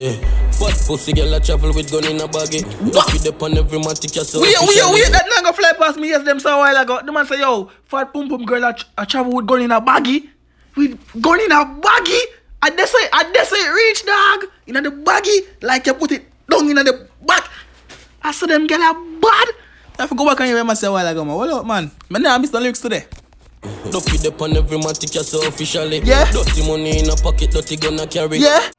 Yeah. Fat pussy girl I travel with gun in a baggy. Duck it up on every man take yourself. Wait, that nigga go fly past me, yes, them so a while ago. The man say, yo, fat pum pum girl I travel with gun in a baggy. With gun in a baggy? I dare say reach, dog. In the baggy, like you put it down in the back. I saw them girl are bad. I have to go back and hear what I say a while ago, man. What up, man? Man, I missed the lyrics today. Duck it up on every man take yourself officially. Yeah. Dirty money in a pocket, dirty gun I carry. Yeah.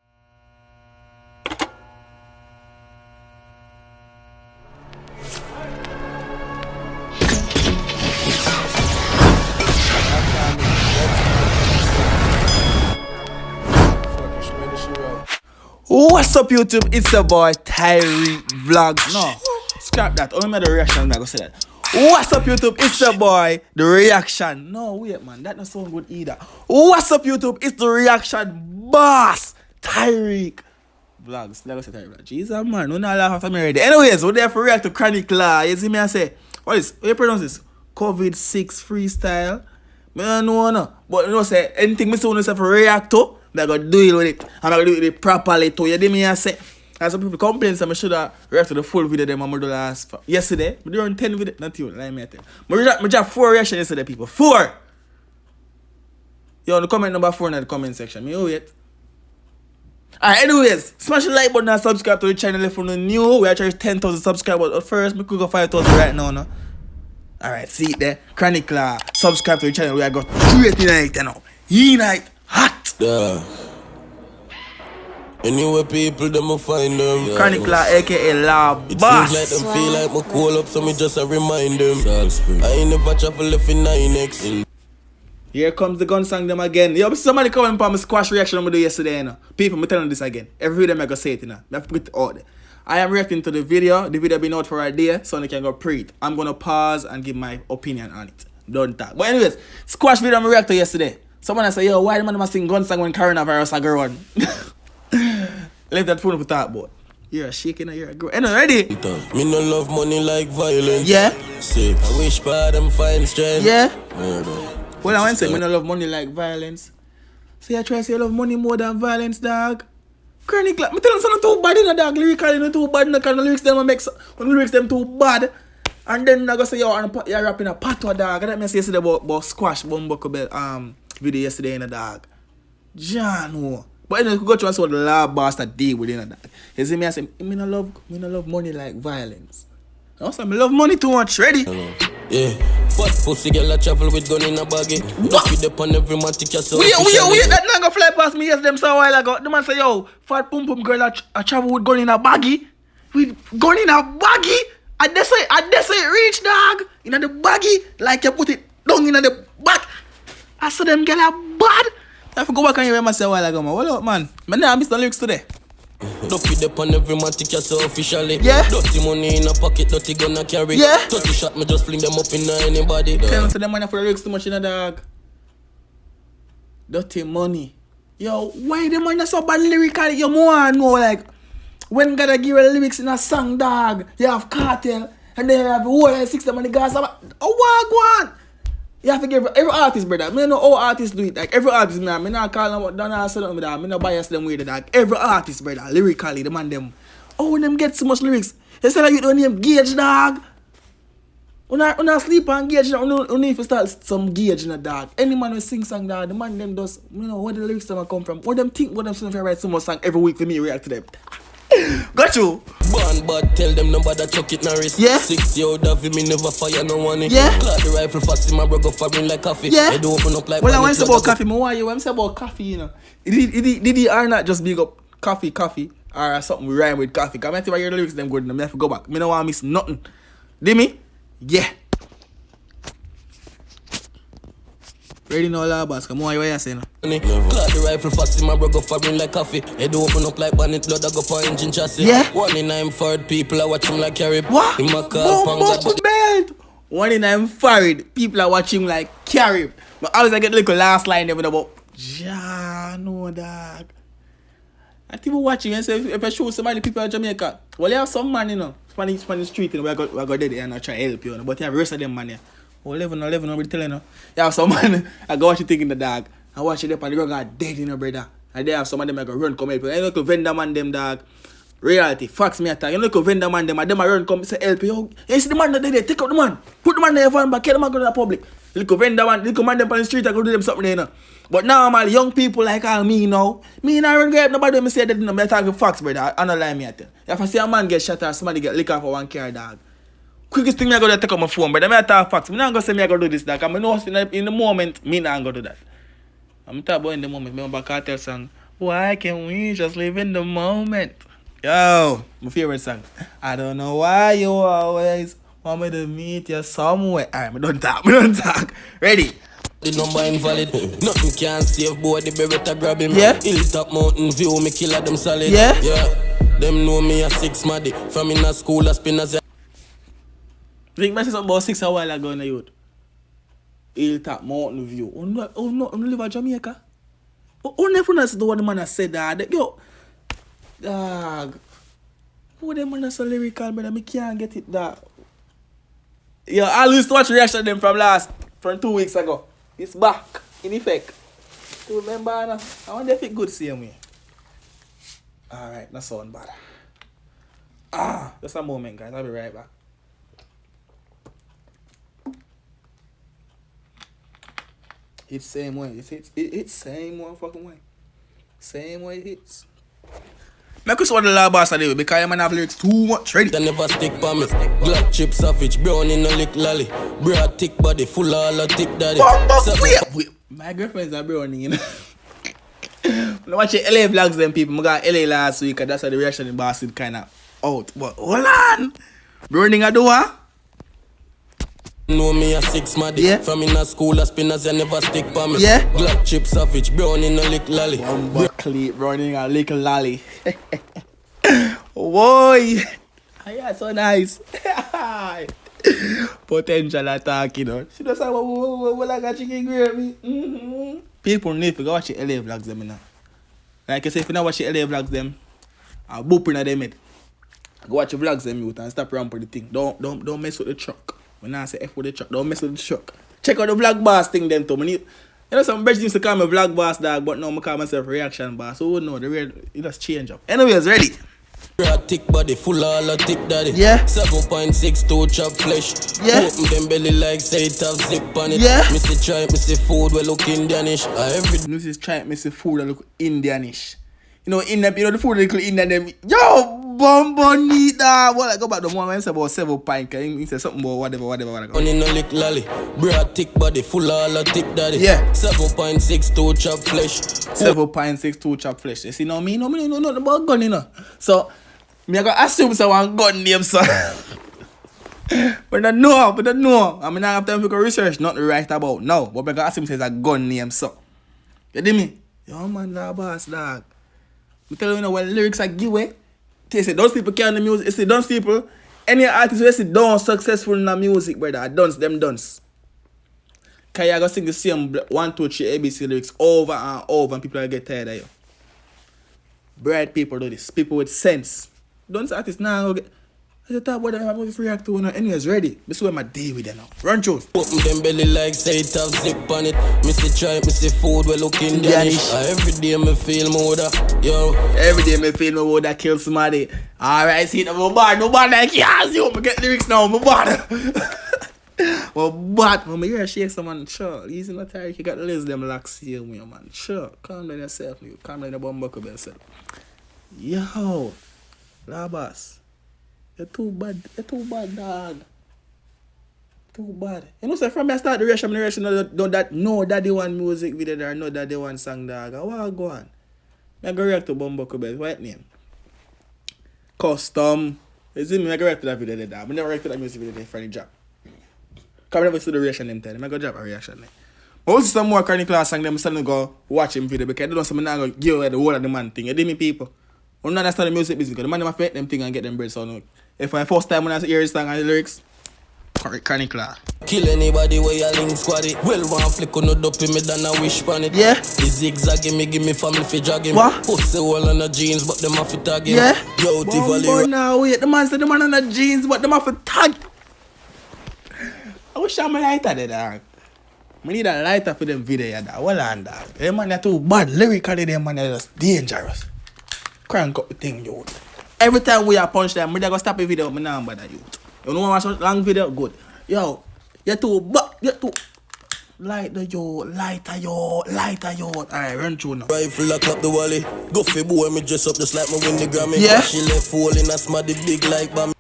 What's up, YouTube? It's your boy Tyrekevlogs. No, scrap that. Only made the reaction. I'm not gonna say that. What's up, YouTube? It's your boy the reaction. No, wait, man, that not sound good either. What's up, YouTube? It's the reaction boss Tyrekevlogs. Like I said, Tyrekevlogs. Jesus, man, we not laugh after me already. Anyways, we're there for react to Chronic Law. You see me? I say, what is? How you pronounce this? C0vid 6ix Freestyle. I don't know, no. But you know, say anything I say when I say for react to, I gotta deal with it. I'm gonna do it properly too. You hear me? I say, and some people complain, so I should have react to the full video them I'm gonna do last yesterday. I did 10 videos, not you, like me. I just 4 reactions yesterday, people. 4! Yo, the comment number 4 in the comment section. Me wait. Alright, anyways, smash the like button and subscribe to the channel if you're new. We are trying 10,000 subscribers. But first, we could go 5,000 right now, no? Alright, see it there. Chronic Law. Subscribe to the channel. We are got 3 tonight, you know. Unite. Hot. Yeah. Anyway, people, them find them. Yeah, Chronic Law, aka Law it Boss. seems like them feel like me call up, so me just a remind them. I ain't never travel left in 9X. Here comes the gun song them again. Yo, somebody coming for my squash reaction I do yesterday, you know. People, me telling this again. Every video I go say it, you know. I have to put it out there. I am reacting to the video. The video been out for a day, so I can go pre it. I'm gonna pause and give my opinion on it. Don't talk. But anyways, squash video I reacted to yesterday. Someone say, yo, why the man must sing gun song when coronavirus a girl? Leave that phone for talk about. You're a shaking or you're a girl. Anyway, ready? Me no love money like violence. Yeah. Sick. I wish for them find strength. Yeah. Murder. Well, I want to say, me no love money like violence. So you try to say you love money more than violence, dog. Chronic Law, me tell them something too bad in the dog. Lyrically not too bad, no, because the lyrics them make when the lyrics them too bad. And then I go say, yo, you're rapping a patois, dog. And that me say yesterday about squash bumbuckle video yesterday in the dog. John, but anyway, we go to and see what the Law Boss that deal with in the dog. You see me, I say, me no love money like violence. Also, me love money too much. Ready? Yeah. Fat pussy girl I travel with gun in a baggy. Duck it up on every man take yourself. Wait, that nigga fly past me, yes, them so a while ago. The man say, yo, fat pum pum girl I travel with gun in a baggy. With gun in a baggy? I dare say reach, dog. In the baggy, like you put it down in the back. I saw them girl are bad. I have to go back and hear what I say a while ago, man. What up, man? Man, I missed the lyrics today. Duck it up on every man take yourself officially. Yeah. Dirty money in a pocket, dirty gun I carry. Yeah. 30 shot me just fling them up in anybody. Tell them to them man for the lyrics too much in the dog. Dirty money. Yo, why the man so bad lyrically? You more know like when gotta give you lyrics in a song, dog. You have cartel and then you have whole like 6 money guys. Oh, what? You have to give every artist, brother. I don't know how artists do it. Like every artist, man. I not call them, don't answer them with that. I not bias them with that. Every artist, brother, lyrically, the man them. Oh, when them get so much lyrics. They say like you don't name Gauge, dog. When I sleep on Gauge, you need to start some Gauge in the dog. Any man who sing song, dog, the man them does, you know, where the lyrics them come from. What them think, what them sing if I write so much song every week for me, react to them. Got you. Born bad, tell them nobody chuck it Norris. Yeah. 6ix me never fire no one. Yeah. Clap the rifle fast in my bro go firing like coffee. Yeah. They do open up like. Well, I want to say about coffee. More you want to say about coffee, you know. Did he or not just big up coffee or something we rhyme with coffee? Cause I think I hear the lyrics them good and I have to go back. Me no want to miss nothing. Did me? Yeah. Ready now, Law Boss. Come on, what you saying? Clap the rifle fast in my bro go firing like coffee. Head open up like bandit, blood I go for engine chassis. Yeah. 1 in 9 forward people I watch him like carry. What? In my car, belt. 1 in 9 forward people are watching like carry. But always I get little last line there about ja no dog. I think we watching and say if I show somebody people in Jamaica, well you have some man, you know, Spanish street, you know, we got dead and I try to help you, know, but you have the rest of them man here. Oh, 11, nobody telling you. You have some man, I go watch you taking the dog. I watch it up and the girl got dead, you know, brother. And they have some of them like a run come help you. You know, vendor man them dog. Reality, facts me attack. You know, vendor man them and them a run come say help you. You see the man that they take out the man. Put the man in your van back, carry the man go to the public. Little vendor man, little man them on the street I go do them something there, you know. But normal young people like all me now, me not run grab nobody me say that no, me talking facts, brother. I don't lie me at you. If I see a man get shot or somebody get liquor for one car, dog. Quickest thing me I go to take out my phone, brother. Me talk facts. Me not gonna say me I go do this, dog. I know in the moment, me not gonna do that. I'm talking about in the moment. Remember Cartel song, why can't we just live in the moment? Yo, my favorite song. I don't know why you always want me to meet you somewhere. Alright, me don't talk. Ready? The number invalid. Nothing can save boy, the beretta grab him. Yeah. Hilltop mountain view, me killer them solid. Yeah. Them know me a 6 maddy. From in a school, I spin as a... Think I said something about 6 a while ago in the youth. Hilltop mountain view. Oh no, I'm live in Jamaica. Oh, never know the one the man that said that. Yo, dog. Who them man so lyrical, brother? Me can't get it, dog. Yo, I used to watch reaction them from 2 weeks ago. It's back, in effect. You remember, Anna? I wonder if it good same way. Alright, that sound bad. Just a moment, guys. I'll be right back. It's same way. It's same one fucking way. Same way it hits. Make us want the law boss anyway because man have lyrics too much. Ready? They never stick for me. Black chip savage, brown in a lick lolly. Broad thick body, full all a thick daddy. Wait. My girlfriend's a brownie, you know. When I watch the LA vlogs, them people, I got LA last week, and that's how the reaction in Boston kind of out. But hold on. Browning a door? Know me a 6 maddy. Yeah. From in a school, I spin as I never stick for me. Yeah. Black chip savage, brown in a lick lolly. Buckley running a little lolly. Boy. Yeah, so nice. Potential attack, you know. She does have like a chicken gravy. Mm-hmm. People need to go watch the LA vlogs them, you know. Like I say, if you not watch the LA vlogs them, I'll boop in them it. Go watch the vlogs them, youth, and stop ramping the thing. Don't mess with the truck. When I say F with the truck, don't mess with the truck. Check out the vlog boss thing them too. You know some bitches used to call me vlog boss dog, but now I call myself reaction boss. So no, the real it just change up. Anyways, ready? Thick body, full all a thick daddy. Yeah. 7.62 chop flesh. Yeah. Open them belly like say it have zip on it. Yeah. Missy try, missy food we look Indianish. This try me see food that look Indianish. You know, in them, you know the food that look Indian them. Yo, bonbon that. Well, I go back the one when I say about 7 pint. He said something about whatever. Only no lick lolly. Broad thick body, full all a thick daddy. Yeah. 7.62 chop flesh. 7.62 chop flesh. You see, no me know nothing about gun, you know. So, me I gotta assume someone gun name, so. But I don't know. I mean, I have time to research, not to write about. No, but I gotta assume says a gun name, so. You dig me? Yo, man, that boss, dog. I tell you, when lyrics are giveaway, they say those people can't do music. You see, those people, any artist who say don't successful in the music, brother, them dunce. Cause you gotta sing the same 1, 2, 3 ABC lyrics over and over, and people get tired of you. Bright people do this. People with sense. Don't artists now get. I just thought about them, I'm going to react to one. Anyways, ready. This is where my day with them now. Run through. Open them belly like say it have zip on it. Missy try, missy food we look Indianish. Every day me feel more that, yo. Every day me feel more that kill somebody. Alright, see, no bad like yes, yo. Me get lyrics now, my bad. Well, but when me hear shake someone, sure, easy not Tyrekejt, you got to list them like see me, man. Sure, calm down yourself, you. Calm down the bum buckle yourself. Yo, Labas. You're too bad, dog. Too bad. You know, so from the start, the reaction no daddy one music video there, no daddy one song, dog. I want to go on. I go react to Bumbuckle Bells. What name? Custom. You see me, I go react to that video there, dog. I never react to that music video there for the job. Because I never see the reaction them tell them. I go drop a reaction there. But also some more Carney Class song, them still go watch him video because they don't say I'm not going to give away the whole of the man thing. You dig me, people? I'm not understand the music business because the man never fit them thing and get them bread, so no. If I first time when I hear his song and the lyrics, Carney Class. Kill anybody where you link squaddy. Well, one flick on the dopey me than a wish pan it. Yeah. The zigzag give me family for jogging. What? Pussy all on the jeans, but them have to tag him. Yeah. Yo, Tivoli. Now wait, the man said the man on the jeans, but them have to tag. I wish I'm a lighter there, dog. I need a lighter for them video, dog. Well on, dog. Them man are too bad. Lyrically, them man are just dangerous. Crank up the thing, yo. Every time we are punch them, I go stop a video, I don't bother you. You know what watch long video? Good. Yo, you're too bad. You're too... Lighter, yo. Alright, run through now. Rifle lock up the wally. Go for boy, me dress up just like me win the Grammy. Yeah. She left fall in a smarty big like bam.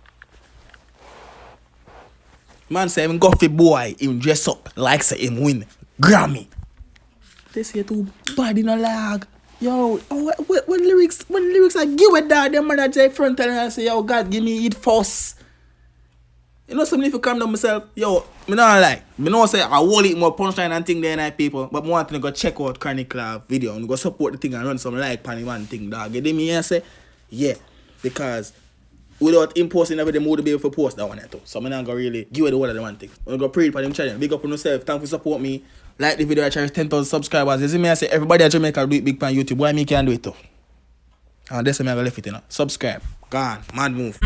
Man say him go for boy, him dress up like say him win Grammy. They say too bad in a lag. Yo, when lyrics I give it that, them man that say front and say, yo, God, give me it first. You know something if you calm down myself, yo, me not like. Me know say I will eat more punchline and thing there night people, but me want to go check out Chronicler video and go support the thing and run some like pan one thing, dog. You get me and say, yeah, because without him posting everything, we would be able to post that one too. So I'm not going to really give it the word of the one thing. I'm going to go pray for him channel. Big up on yourself. Thank you for support me. Like the video, I charge 10,000 subscribers. You see me, I say everybody at Jamaica do it big on YouTube. Why me can do it too? And that's why I'm going to left it, you know. Subscribe. Gone. Mad move.